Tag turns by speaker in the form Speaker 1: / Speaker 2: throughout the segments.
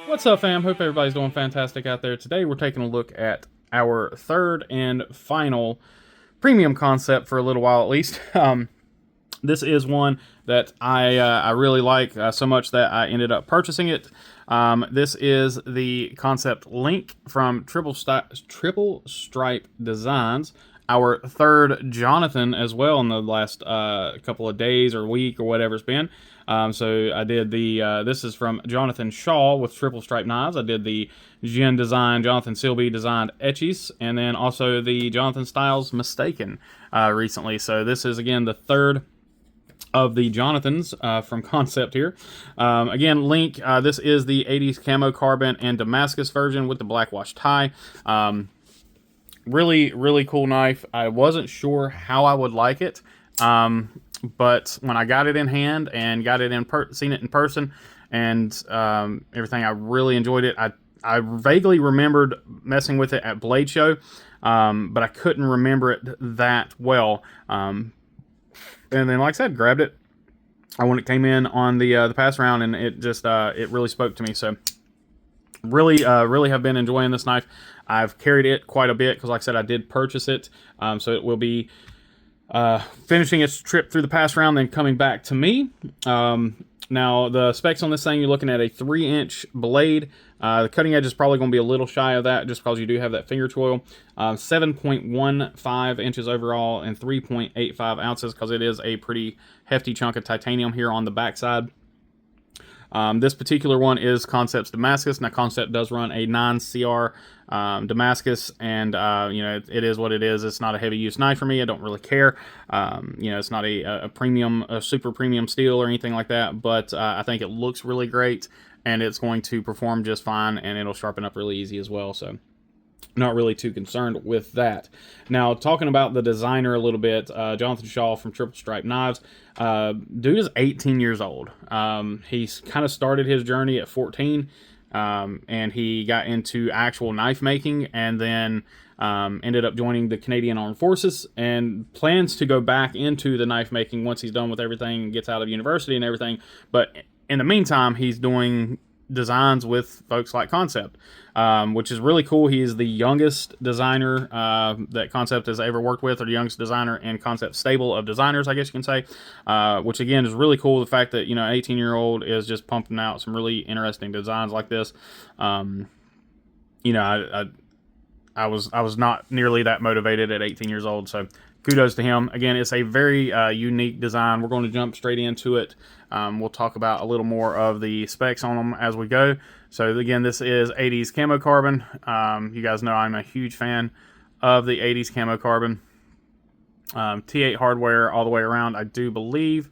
Speaker 1: What's up, fam? Hope everybody's doing fantastic out there. Today we're taking a look at our third and final premium concept for a little while at least. This is one that I really like so much that I ended up purchasing it. This is the Kansept Link from Triple Stripe Designs. Our third Jonathan as well in the last couple of days or week or whatever it's been. So I did the, this is from Jonathan Shaw with Triple Stripe Knives. I did the Jen Design, Jonathan Silby designed etchies, and then also the Jonathan Styles Mistaken recently. So this is, again, the third of the Jonathans from Kansept here. Again, Link, this is the 80s camo carbon and Damascus version with the black wash tie. Really cool knife. I wasn't sure how I would like it, but when I got it in hand and got it seen it in person and everything, I really enjoyed it. I vaguely remembered messing with it at Blade Show, but I couldn't remember it that well. And then, like I said, grabbed it when it came in on the pass round, and it just it really spoke to me. So really have been enjoying this knife. I've carried it quite a bit because, like I said, I did purchase it. So it will be finishing its trip through the pass round, then coming back to me. Now, the specs on this thing, you're looking at a 3-inch blade. The cutting edge is probably going to be a little shy of that just because you do have that finger choil. 7.15 inches overall and 3.85 ounces because it is a pretty hefty chunk of titanium here on the backside. This particular one is Kansept's Damascus. Now, Kansept does run a 9CR Damascus, and you know, it is what it is. It's not a heavy use knife for me. I don't really care. You know, it's not a premium, a super premium steel or anything like that, but I think it looks really great, and it's going to perform just fine, and it'll sharpen up really easy as well. So not really too concerned with that. Now, talking about the designer a little bit, Jonathan Shaw from Triple Stripe Knives. Dude is 18 years old. He's kind of started his journey at 14, and he got into actual knife making, and then ended up joining the Canadian Armed Forces, and plans to go back into the knife making once he's done with everything and gets out of university and everything. But in the meantime, he's doing designs with folks like Kansept, which is really cool. He is the youngest designer that Kansept has ever worked with, or the youngest designer in Kansept stable of designers, I guess you can say, which again is really cool. The fact that, you know, an 18-year-old is just pumping out some really interesting designs like this. You know, I was not nearly that motivated at 18 years old, so kudos to him. Again, it's a very unique design. We're going to jump straight into it. We'll talk about a little more of the specs on them as we go. So again, this is 80s camo carbon. You guys know I'm a huge fan of the 80s camo carbon. T8 hardware all the way around, I do believe.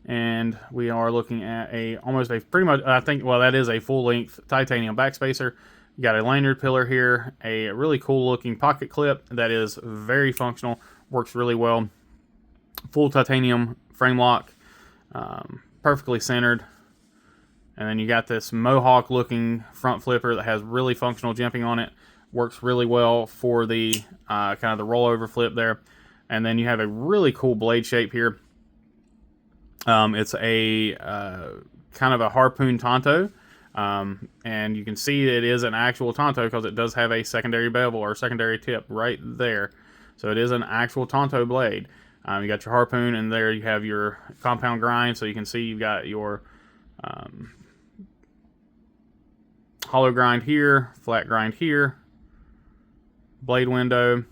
Speaker 1: And we are looking at almost a pretty much, I think, well, that is a full length titanium backspacer. You got a lanyard pillar here, a really cool looking pocket clip that is very functional, works really well. Full titanium frame lock, perfectly centered. And then you got this mohawk looking front flipper that has really functional jimping on it. Works really well for the kind of the rollover flip there. And then you have a really cool blade shape here. It's a kind of a harpoon tanto. And you can see it is an actual tanto because it does have a secondary bevel or secondary tip right there. So it is an actual tanto blade. You got your harpoon, and there you have your compound grind. So you can see you've got your hollow grind here, flat grind here, blade window.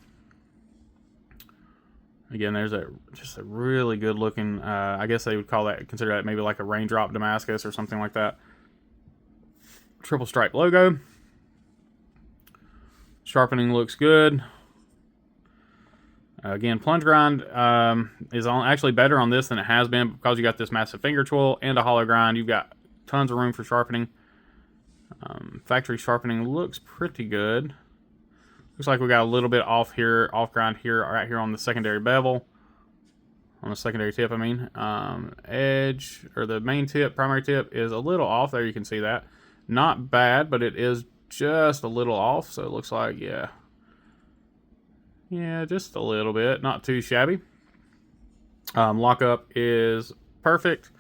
Speaker 1: Again, there's just a really good looking, I guess they would consider that maybe like a raindrop Damascus or something like that. Triple stripe logo. Sharpening looks good. Again, plunge grind is actually better on this than it has been because you got this massive finger choil and a hollow grind. You've got tons of room for sharpening. Factory sharpening looks pretty good. Looks like we got a little bit off grind here, right here on the secondary bevel. On the secondary tip, I mean. Edge, or the main tip, primary tip, is a little off there. You can see that. Not bad, but it is just a little off. So it looks like, yeah, just a little bit. Not too shabby. Lockup is perfect.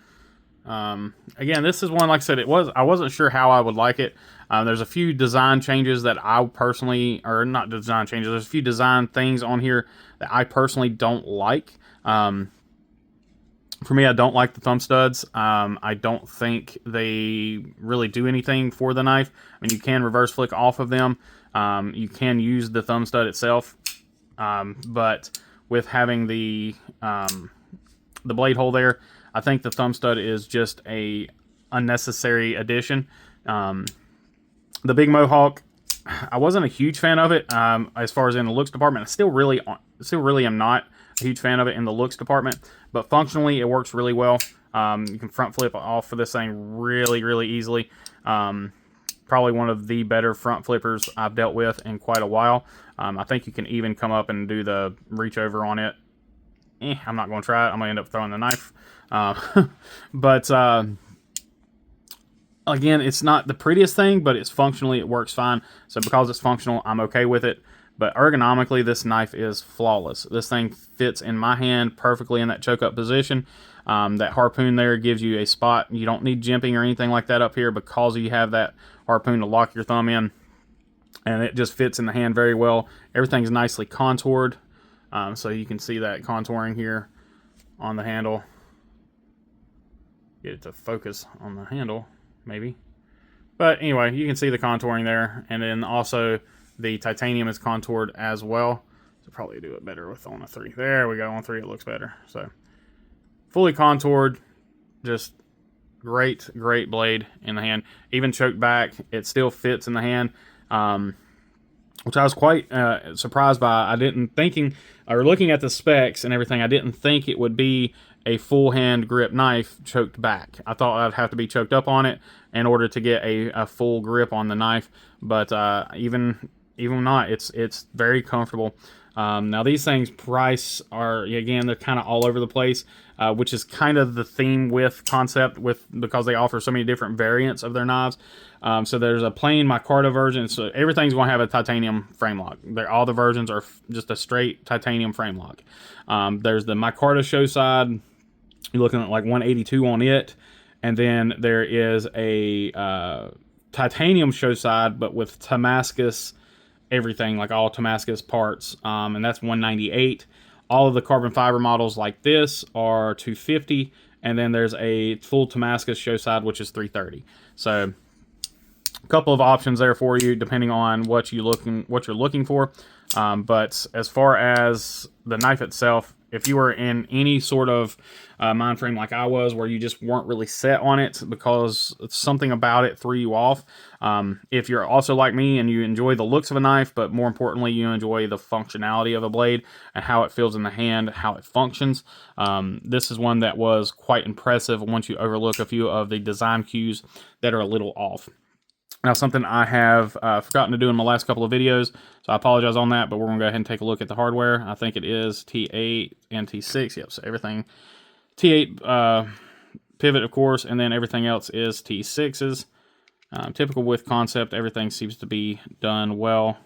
Speaker 1: Again, this is one, like I said, I wasn't sure how I would like it. There's a few design changes that I personally, or not design changes, there's a few design things on here that I personally don't like. For me, I don't like the thumb studs. I don't think they really do anything for the knife. I mean, you can reverse flick off of them. You can use the thumb stud itself, but with having the blade hole there, I think the thumb stud is just a unnecessary addition. The big mohawk, I wasn't a huge fan of it as far as in the looks department. I still really am not a huge fan of it in the looks department, but functionally it works really well. You can front flip off for this thing really easily. Probably one of the better front flippers I've dealt with in quite a while. I think you can even come up and do the reach over on it. I'm not going to try it. I'm going to end up throwing the knife. But again, it's not the prettiest thing, but it's functionally, it works fine. So because it's functional, I'm okay with it. But ergonomically, this knife is flawless. This thing fits in my hand perfectly in that choke up position. That harpoon there gives you a spot. You don't need jimping or anything like that up here because you have that harpoon to lock your thumb in. And it just fits in the hand very well. Everything's nicely contoured. So you can see that contouring here on the handle. Get it to focus on the handle, maybe. But anyway, you can see the contouring there. And then also the titanium is contoured as well. So probably do it better with on a 3. There we go, on 3 it looks better. So fully contoured, just great blade in the hand. Even choked back, it still fits in the hand. Which I was quite surprised by. I didn't thinking, or looking at the specs and everything, I didn't think it would be a full hand grip knife choked back. I thought I'd have to be choked up on it in order to get a full grip on the knife, but even not, it's very comfortable. Now these things price are, again, they're kind of all over the place, which is kind of the theme with Kansept, because they offer so many different variants of their knives. So there's a plain micarta version, so everything's going to have a titanium frame lock. All the versions are just a straight titanium frame lock. There's the micarta show side. You're looking at like 182 on it, and then there is a titanium show side, but with Damascus everything, like all Damascus parts, and that's 198. All of the carbon fiber models like this are 250, and then there's a full Damascus show side, which is 330. So a couple of options there for you depending on what you're looking for. But as far as the knife itself, if you were in any sort of mind frame like I was, where you just weren't really set on it because something about it threw you off, if you're also like me and you enjoy the looks of a knife, but more importantly, you enjoy the functionality of a blade and how it feels in the hand, how it functions, this is one that was quite impressive once you overlook a few of the design cues that are a little off. Now, something I have forgotten to do in my last couple of videos, so I apologize on that, but we're going to go ahead and take a look at the hardware. I think it is T8 and T6. Yep, so everything T8 pivot, of course, and then everything else is T6s. Typical with Kansept, everything seems to be done well.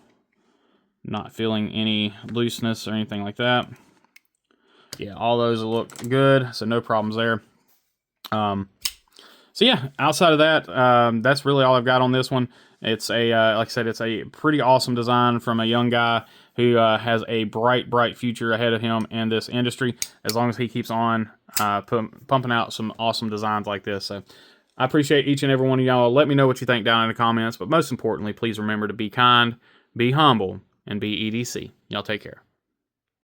Speaker 1: Not feeling any looseness or anything like that. Yeah, all those look good, so no problems there. So yeah, outside of that, that's really all I've got on this one. It's a, like I said, it's a pretty awesome design from a young guy who has a bright future ahead of him in this industry, as long as he keeps on pumping out some awesome designs like this. So I appreciate each and every one of y'all. Let me know what you think down in the comments, but most importantly, please remember to be kind, be humble, and be EDC. Y'all take care.